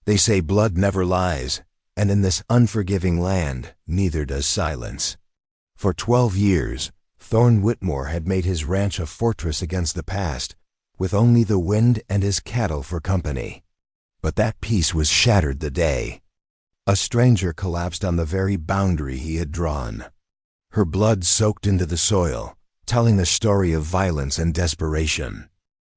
They say blood never lies, and in this unforgiving land, neither does silence. For 12 years, Thorne Whitmore had made his ranch a fortress against the past, with only the wind and his cattle for company. But that peace was shattered the day a stranger collapsed on the very boundary he had drawn. Her blood soaked into the soil, telling a story of violence and desperation.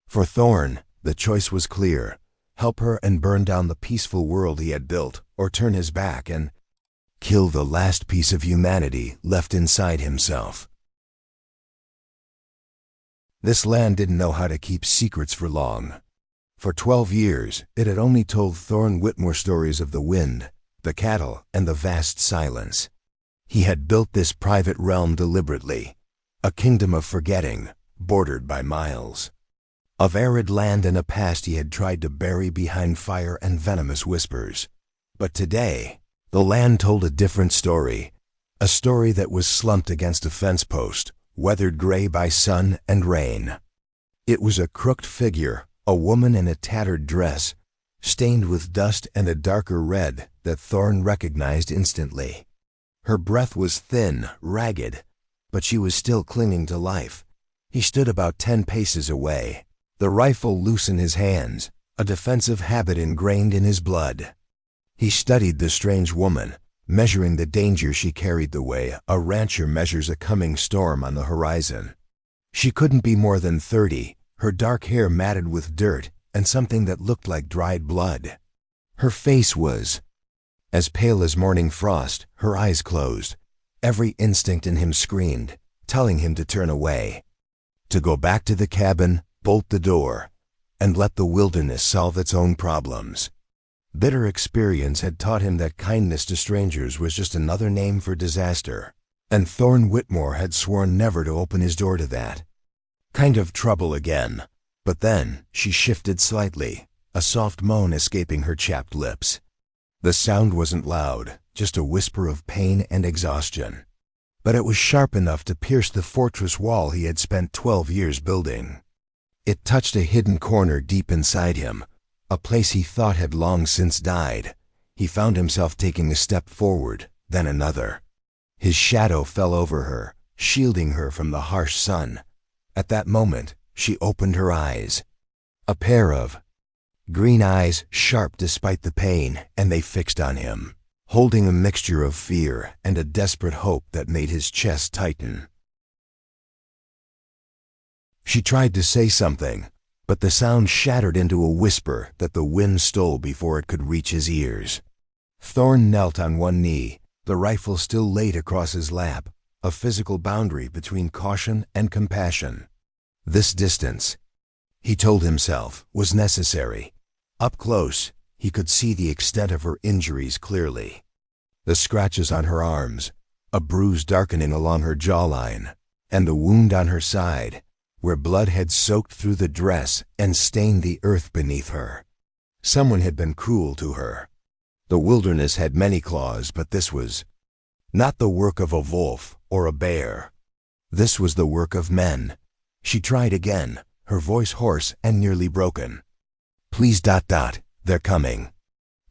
For Thorne, the choice was clear: help her and burn down the peaceful world he had built, or turn his back and kill the last piece of humanity left inside himself. This land didn't know how to keep secrets for long. For 12 years, it had only told Thorne Whitmore stories of the wind, the cattle, and the vast silence. He had built this private realm deliberately, a kingdom of forgetting, bordered by miles. Of arid land and a past he had tried to bury behind fire and venomous whispers. But today, the land told a different story, a story that was slumped against a fence post, weathered gray by sun and rain. It was a crooked figure, a woman in a tattered dress, stained with dust and a darker red that Thorne recognized instantly. Her breath was thin, ragged, but she was still clinging to life. He stood about 10 paces away, the rifle loose in his hands, a defensive habit ingrained in his blood. He studied the strange woman, measuring the danger she carried the way a rancher measures a coming storm on the horizon. She couldn't be more than 30, her dark hair matted with dirt and something that looked like dried blood. Her face was as pale as morning frost, her eyes closed. Every instinct in him screamed, telling him to turn away, to go back to the cabin, bolt the door, and let the wilderness solve its own problems. Bitter experience had taught him that kindness to strangers was just another name for disaster, and Thorne Whitmore had sworn never to open his door to that kind of trouble again. But then she shifted slightly, a soft moan escaping her chapped lips. The sound wasn't loud, just a whisper of pain and exhaustion. But it was sharp enough to pierce the fortress wall he had spent 12 years building. It touched a hidden corner deep inside him, a place he thought had long since died. He found himself taking a step forward, then another. His shadow fell over her, shielding her from the harsh sun. At that moment, she opened her eyes. A pair of green eyes, sharp despite the pain, and they fixed on him, holding a mixture of fear and a desperate hope that made his chest tighten. She tried to say something, but the sound shattered into a whisper that the wind stole before it could reach his ears. Thorne knelt on one knee, the rifle still laid across his lap, a physical boundary between caution and compassion. This distance, he told himself, was necessary. Up close, he could see the extent of her injuries clearly. The scratches on her arms, a bruise darkening along her jawline, and the wound on her side, where blood had soaked through the dress and stained the earth beneath her. Someone had been cruel to her. The wilderness had many claws, but this was not the work of a wolf or a bear. This was the work of men. She tried again, her voice hoarse and nearly broken. Please ... they're coming.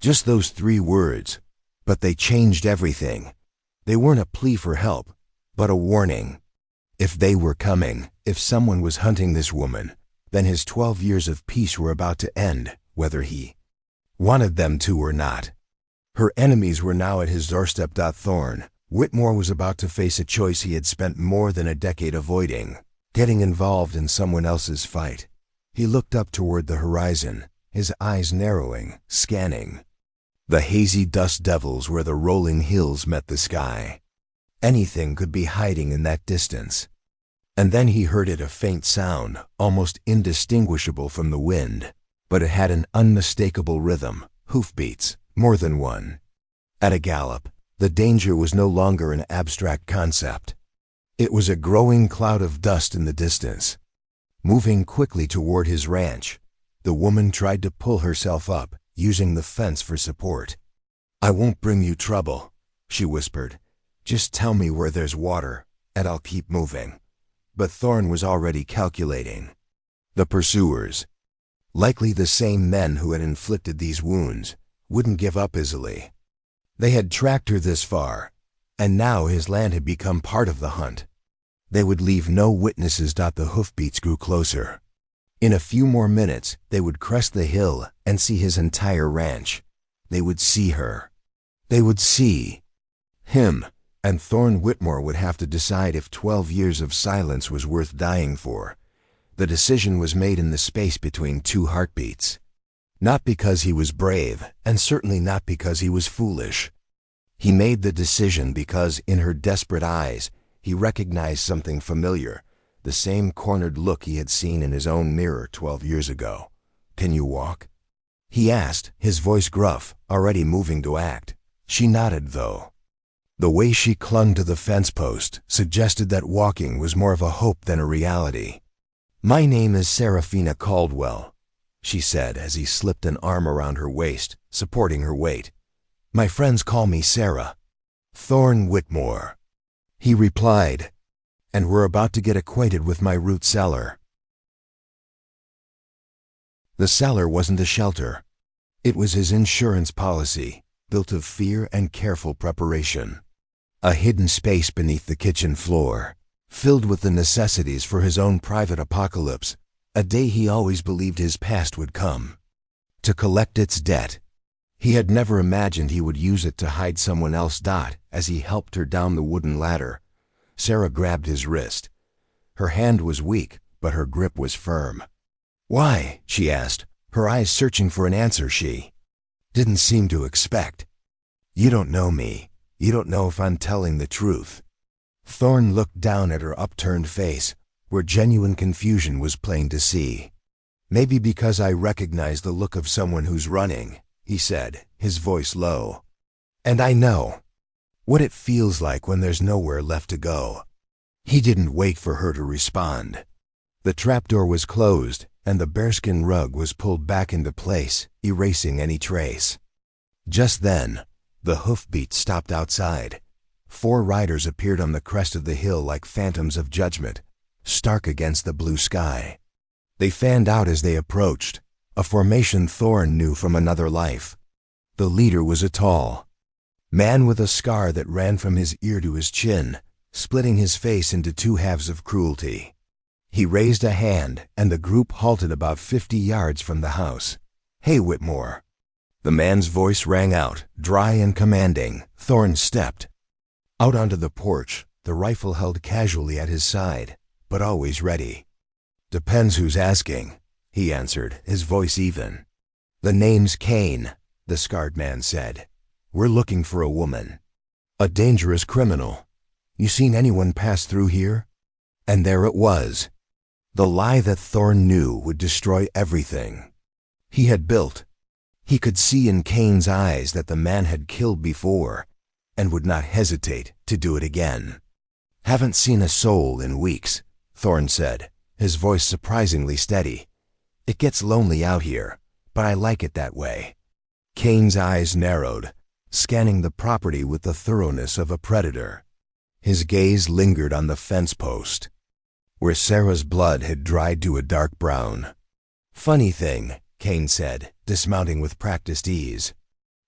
Just those 3 words, but they changed everything. They weren't a plea for help, but a warning. If they were coming, if someone was hunting this woman, then his 12 years of peace were about to end, whether he wanted them to or not. Her enemies were now at his doorstep. Thorne Whitmore was about to face a choice he had spent more than a decade avoiding, getting involved in someone else's fight. He looked up toward the horizon, his eyes narrowing, scanning the hazy dust devils where the rolling hills met the sky. Anything could be hiding in that distance. And then he heard it, a faint sound, almost indistinguishable from the wind, but it had an unmistakable rhythm, hoofbeats, more than one. At a gallop, the danger was no longer an abstract concept. It was a growing cloud of dust in the distance. Moving quickly toward his ranch, the woman tried to pull herself up, using the fence for support. "I won't bring you trouble," she whispered. "Just tell me where there's water, and I'll keep moving." But Thorne was already calculating. The pursuers, likely the same men who had inflicted these wounds, wouldn't give up easily. They had tracked her this far, and now his land had become part of the hunt. They would leave no witnesses. The hoofbeats grew closer. In a few more minutes, they would crest the hill and see his entire ranch. They would see her. They would see him, and Thorne Whitmore would have to decide if 12 years of silence was worth dying for. The decision was made in the space between two heartbeats. Not because he was brave, and certainly not because he was foolish. He made the decision because, in her desperate eyes, he recognized something familiar, the same cornered look he had seen in his own mirror 12 years ago. "Can you walk?" he asked, his voice gruff, already moving to act. She nodded, though. The way she clung to the fence post suggested that walking was more of a hope than a reality. "My name is Saraphina Caldwell," she said as he slipped an arm around her waist, supporting her weight. "My friends call me Sarah." "Thorne Whitmore," he replied, "and we're about to get acquainted with my root cellar." The cellar wasn't a shelter. It was his insurance policy, built of fear and careful preparation. A hidden space beneath the kitchen floor, filled with the necessities for his own private apocalypse, a day he always believed his past would come. To collect its debt. He had never imagined he would use it to hide someone else. As he helped her down the wooden ladder, Sarah grabbed his wrist. Her hand was weak, but her grip was firm. "Why?" she asked, her eyes searching for an answer she didn't seem to expect. "You don't know me. You don't know if I'm telling the truth." Thorne looked down at her upturned face, where genuine confusion was plain to see. "Maybe because I recognize the look of someone who's running," he said, his voice low. "And I know what it feels like when there's nowhere left to go." He didn't wait for her to respond. The trapdoor was closed, and the bearskin rug was pulled back into place, erasing any trace. Just then, the hoofbeats stopped outside. 4 riders appeared on the crest of the hill like phantoms of judgment, stark against the blue sky. They fanned out as they approached, a formation Thorne knew from another life. The leader was a tall man with a scar that ran from his ear to his chin, splitting his face into 2 halves of cruelty. He raised a hand, and the group halted about 50 yards from the house. "Hey, Whitmore." The man's voice rang out, dry and commanding. Thorne stepped out onto the porch, the rifle held casually at his side, but always ready. "Depends who's asking," he answered, his voice even. "The name's Cain," the scarred man said. "We're looking for a woman. A dangerous criminal. You seen anyone pass through here?" And there it was. The lie that Thorne knew would destroy everything he had built. He could see in Cain's eyes that the man had killed before, and would not hesitate to do it again. "Haven't seen a soul in weeks," Thorne said, his voice surprisingly steady. "It gets lonely out here, but I like it that way." Cain's eyes narrowed, scanning the property with the thoroughness of a predator. His gaze lingered on the fence post, where Sarah's blood had dried to a dark brown. "Funny thing," Cain said, dismounting with practiced ease.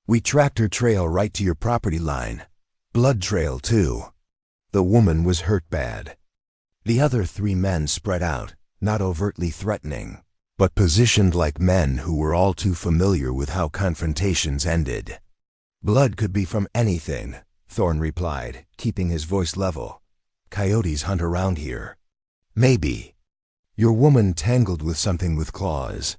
"We tracked her trail right to your property line. Blood trail, too." The woman was hurt bad. The other 3 men spread out, not overtly threatening, but positioned like men who were all too familiar with how confrontations ended. "Blood could be from anything," Thorne replied, keeping his voice level. "Coyotes hunt around here. Maybe your woman tangled with something with claws."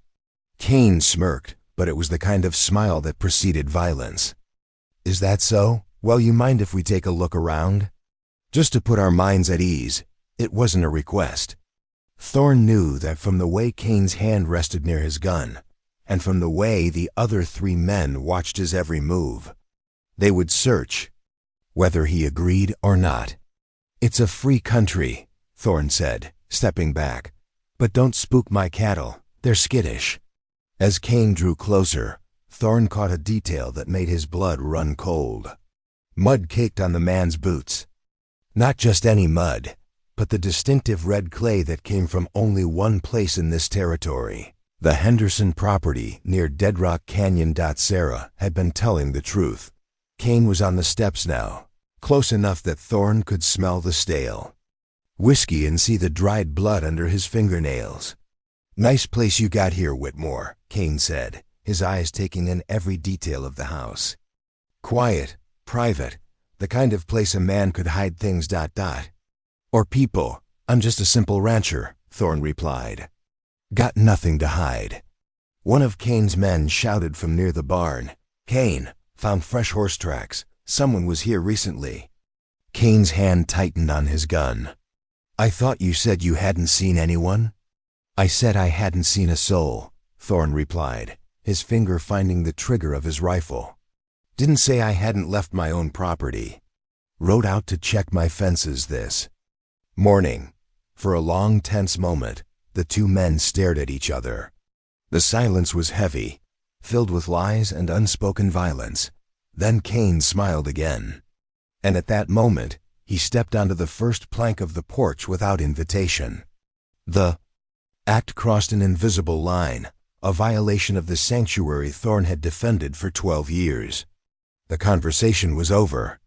Cain smirked, but it was the kind of smile that preceded violence. "Is that so? Well, you mind if we take a look around?" Just to put our minds at ease. It wasn't a request. Thorne knew that from the way Cain's hand rested near his gun, and from the way the other 3 men watched his every move, they would search, whether he agreed or not. "It's a free country," Thorne said, stepping back. "But don't spook my cattle. They're skittish." As Cain drew closer, Thorne caught a detail that made his blood run cold. Mud caked on the man's boots. Not just any mud, but the distinctive red clay that came from only one place in this territory, The Henderson property near Dead Rock Canyon. Sarah had been telling the truth. Cain was on the steps now, close enough that Thorne could smell the stale whiskey and see the dried blood under his fingernails. "Nice place you got here, Whitmore," Cain said, his eyes taking in every detail of the house. "Quiet, private, the kind of place a man could hide things. Or people. I'm just a simple rancher," Thorne replied. "Got nothing to hide." One of Cain's men shouted from near the barn, "Cain, found fresh horse tracks. Someone was here recently." Cain's hand tightened on his gun. "I thought you said you hadn't seen anyone?" "I said I hadn't seen a soul," Thorne replied, his finger finding the trigger of his rifle. "Didn't say I hadn't left my own property. Rode out to check my fences this morning." For a long, tense moment, the two men stared at each other. The silence was heavy, filled with lies and unspoken violence. Then Cain smiled again. And at that moment, he stepped onto the first plank of the porch without invitation. The act crossed an invisible line, a violation of the sanctuary Thorne had defended for 12 years. The conversation was over.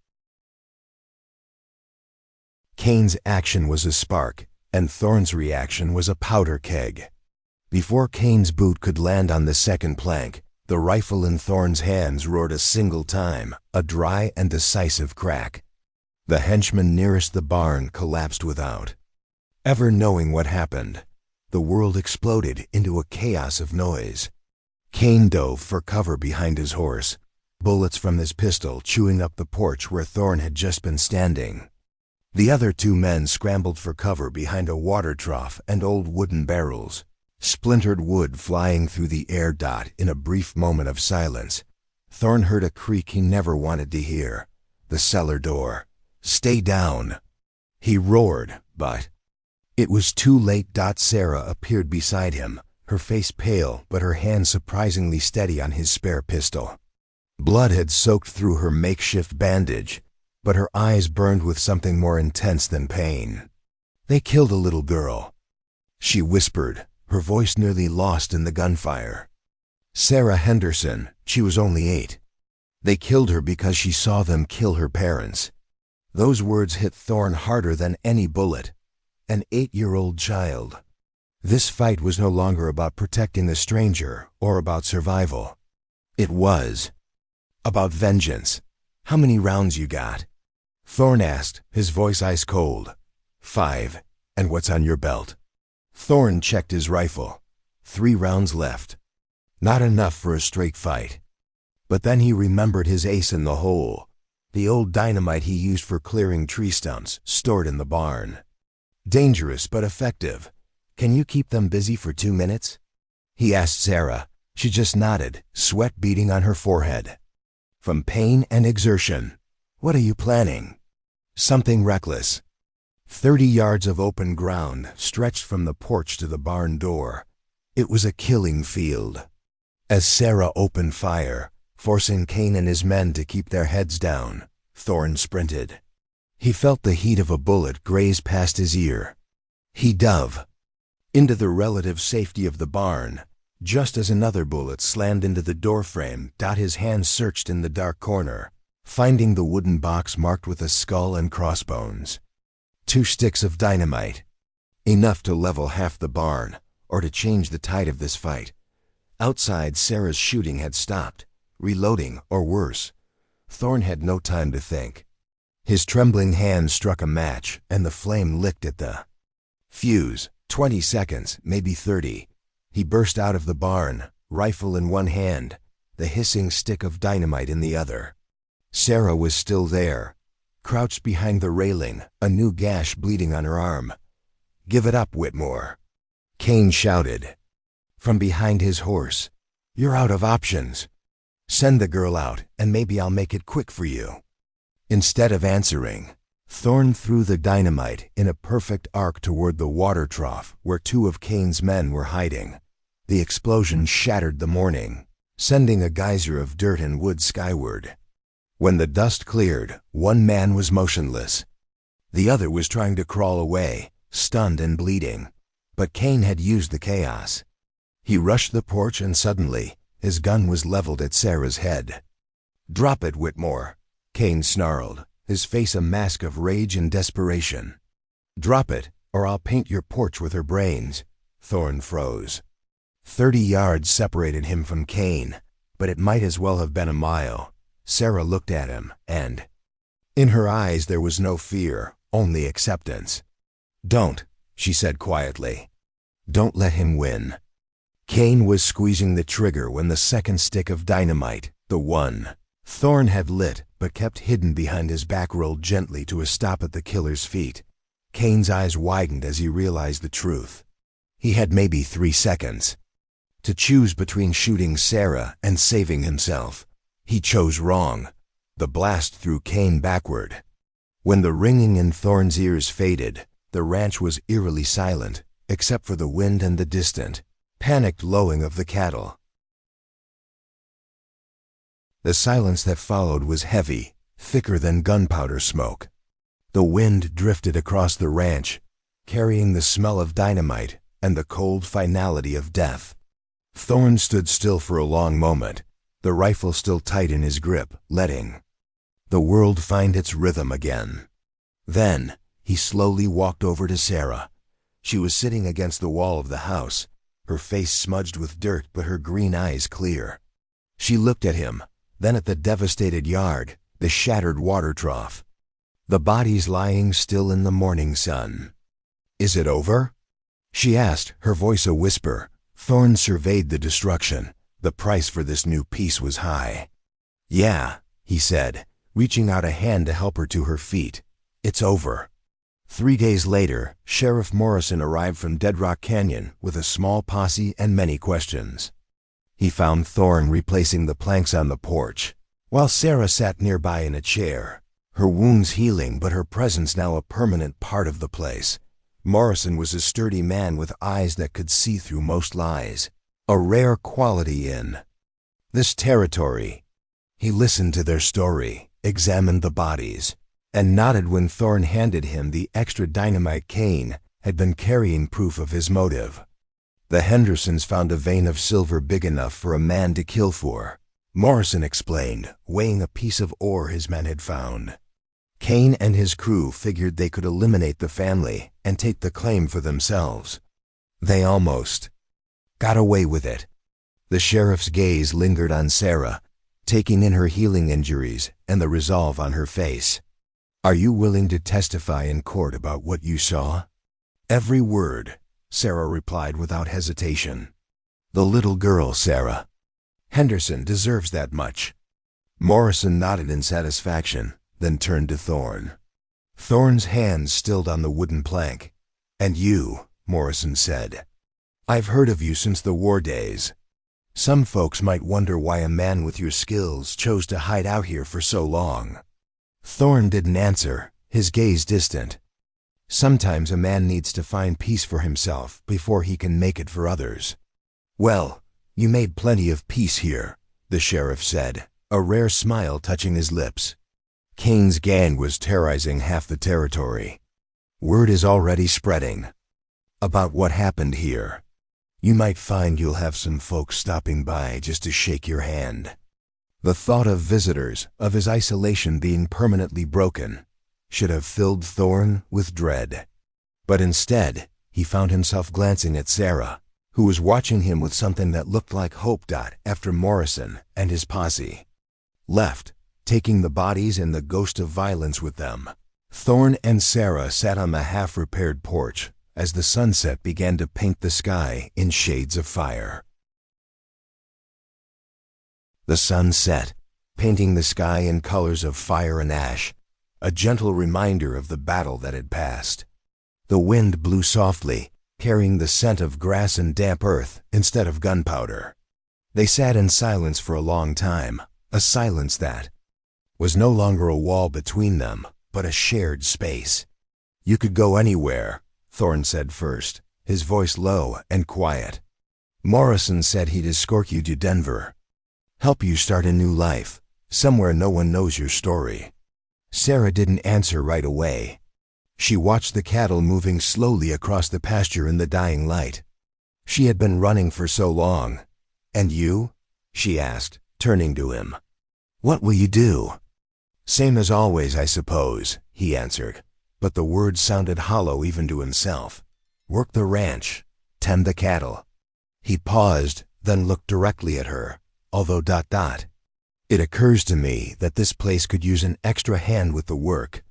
Cain's action was a spark, and Thorne's reaction was a powder keg. Before Cain's boot could land on the second plank, the rifle in Thorne's hands roared a single time, a dry and decisive crack. The henchman nearest the barn collapsed without ever knowing what happened. The world exploded into a chaos of noise. Cain dove for cover behind his horse, bullets from his pistol chewing up the porch where Thorne had just been standing. The other two men scrambled for cover behind a water trough and old wooden barrels, splintered wood flying through the air. In a brief moment of silence, Thorne heard a creak he never wanted to hear. The cellar door. "Stay down!" he roared, but it was too late. Sarah appeared beside him, her face pale but her hand surprisingly steady on his spare pistol. Blood had soaked through her makeshift bandage, but her eyes burned with something more intense than pain. "They killed a little girl," she whispered, her voice nearly lost in the gunfire. "Sarah Henderson, she was only 8. They killed her because she saw them kill her parents." Those words hit Thorne harder than any bullet. An 8-year-old child. This fight was no longer about protecting the stranger or about survival. It was about vengeance. "How many rounds you got?" Thorne asked, his voice ice cold. 5. "And what's on your belt?" Thorne checked his rifle. 3 rounds left. Not enough for a straight fight. But then he remembered his ace in the hole, the old dynamite he used for clearing tree stumps stored in the barn. "Dangerous but effective. Can you keep them busy for 2 minutes?" he asked Sarah. She just nodded, sweat beading on her forehead. "From pain and exertion." "What are you planning?" "Something reckless." 30 yards of open ground stretched from the porch to the barn door. It was a killing field. As Sarah opened fire, forcing Cain and his men to keep their heads down, Thorne sprinted. He felt the heat of a bullet graze past his ear. He dove into the relative safety of the barn, just as another bullet slammed into the doorframe. His hand searched in the dark corner, finding the wooden box marked with a skull and crossbones. 2 sticks of dynamite. Enough to level half the barn, or to change the tide of this fight. Outside, Sarah's shooting had stopped, reloading, or worse. Thorne had no time to think. His trembling hand struck a match, and the flame licked at the fuse. 20 seconds, maybe 30. He burst out of the barn, rifle in one hand, the hissing stick of dynamite in the other. Sarah was still there, crouched behind the railing, a new gash bleeding on her arm. "Give it up, Whitmore," Cain shouted from behind his horse. "You're out of options. Send the girl out, and maybe I'll make it quick for you." Instead of answering, Thorne threw the dynamite in a perfect arc toward the water trough where 2 of Cain's men were hiding. The explosion shattered the morning, sending a geyser of dirt and wood skyward. When the dust cleared, one man was motionless. The other was trying to crawl away, stunned and bleeding. But Cain had used the chaos. He rushed the porch and suddenly, his gun was leveled at Sarah's head. "Drop it, Whitmore," Cain snarled, his face a mask of rage and desperation. "Drop it, or I'll paint your porch with her brains." Thorne froze. 30 yards separated him from Cain, but it might as well have been a mile. Sarah looked at him, and in her eyes there was no fear, only acceptance. "Don't," she said quietly. "Don't let him win." Cain was squeezing the trigger when the second stick of dynamite, the one Thorne had lit but kept hidden behind his back, rolled gently to a stop at the killer's feet. Cain's eyes widened as he realized the truth. He had maybe 3 seconds to choose between shooting Sarah and saving himself. He chose wrong. The blast threw Cain backward. When the ringing in Thorne's ears faded, the ranch was eerily silent, except for the wind and the distant, panicked lowing of the cattle. The silence that followed was heavy, thicker than gunpowder smoke. The wind drifted across the ranch, carrying the smell of dynamite and the cold finality of death. Thorne stood still for a long moment, the rifle still tight in his grip, letting the world find its rhythm again. Then he slowly walked over to Sarah. She was sitting against the wall of the house, her face smudged with dirt but her green eyes clear. She looked at him, then at the devastated yard, the shattered water trough, the bodies lying still in the morning sun. "Is it over?" she asked, her voice a whisper. Thorne surveyed the destruction. The price for this new peace was high. "Yeah," he said, reaching out a hand to help her to her feet. "It's over." 3 days later, Sheriff Morrison arrived from Dead Rock Canyon with a small posse and many questions. He found Thorne replacing the planks on the porch, while Sarah sat nearby in a chair, her wounds healing but her presence now a permanent part of the place. Morrison was a sturdy man with eyes that could see through most lies, a rare quality in this territory. He listened to their story, examined the bodies, and nodded when Thorne handed him the extra dynamite Cain had been carrying, proof of his motive. The Hendersons found a vein of silver big enough for a man to kill for, Morrison explained, weighing a piece of ore his men had found. Cain and his crew figured they could eliminate the family and take the claim for themselves. They almost got away with it. The sheriff's gaze lingered on Sarah, taking in her healing injuries and the resolve on her face. "Are you willing to testify in court about what you saw?" "Every word," Sarah replied without hesitation. "The little girl, Sarah. Henderson deserves that much." Morrison nodded in satisfaction, then turned to Thorne. Thorne's hands stilled on the wooden plank. "And you," Morrison said. "I've heard of you since the war days. Some folks might wonder why a man with your skills chose to hide out here for so long." Thorne didn't answer, his gaze distant. "Sometimes a man needs to find peace for himself before he can make it for others." "Well, you made plenty of peace here," the sheriff said, a rare smile touching his lips. "Cain's gang was terrorizing half the territory. Word is already spreading about what happened here. You might find you'll have some folks stopping by just to shake your hand." The thought of visitors, of his isolation being permanently broken, should have filled Thorne with dread. But instead, he found himself glancing at Sarah, who was watching him with something that looked like hope. After Morrison and his posse left, taking the bodies and the ghost of violence with them, Thorne and Sarah sat on the half-repaired porch as the sunset began to paint the sky in shades of fire. The sun set, painting the sky in colors of fire and ash, a gentle reminder of the battle that had passed. The wind blew softly, carrying the scent of grass and damp earth instead of gunpowder. They sat in silence for a long time, a silence that was no longer a wall between them, but a shared space. "You could go anywhere," Thorne said first, his voice low and quiet. "Morrison said he'd escort you to Denver. Help you start a new life, somewhere no one knows your story." Sarah didn't answer right away. She watched the cattle moving slowly across the pasture in the dying light. She had been running for so long. "And you?" she asked, turning to him. "What will you do?" "Same as always, I suppose," he answered, but the words sounded hollow even to himself. "Work the ranch, tend the cattle." He paused, then looked directly at her, although ... It occurs to me that this place could use an extra hand with the work.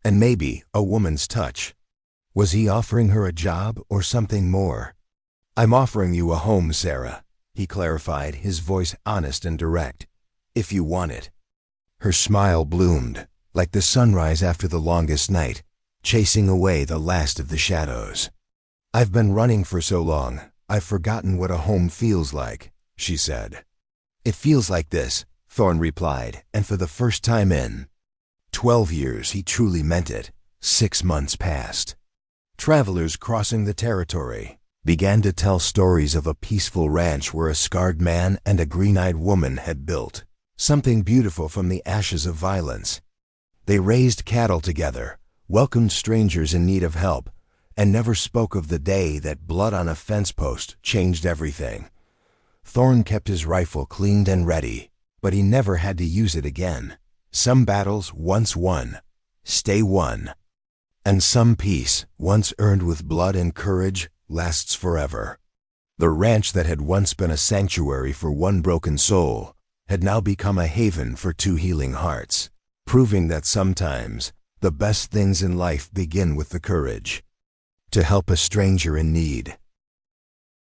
And maybe a woman's touch. Was he offering her a job or something more? "I'm offering you a home, Sarah," he clarified, his voice honest and direct. "If you want it." Her smile bloomed, like the sunrise after the longest night, chasing away the last of the shadows. "I've been running for so long, I've forgotten what a home feels like," she said. "It feels like this," Thorne replied, and for the first time in 12 years he truly meant it. 6 months passed. Travelers crossing the territory began to tell stories of a peaceful ranch where a scarred man and a green-eyed woman had built something beautiful from the ashes of violence. They raised cattle together, welcomed strangers in need of help, and never spoke of the day that blood on a fence post changed everything. Thorne kept his rifle cleaned and ready, but he never had to use it again. Some battles once won, stay won. And some peace, once earned with blood and courage, lasts forever. The ranch that had once been a sanctuary for one broken soul had now become a haven for 2 healing hearts, proving that sometimes the best things in life begin with the courage to help a stranger in need.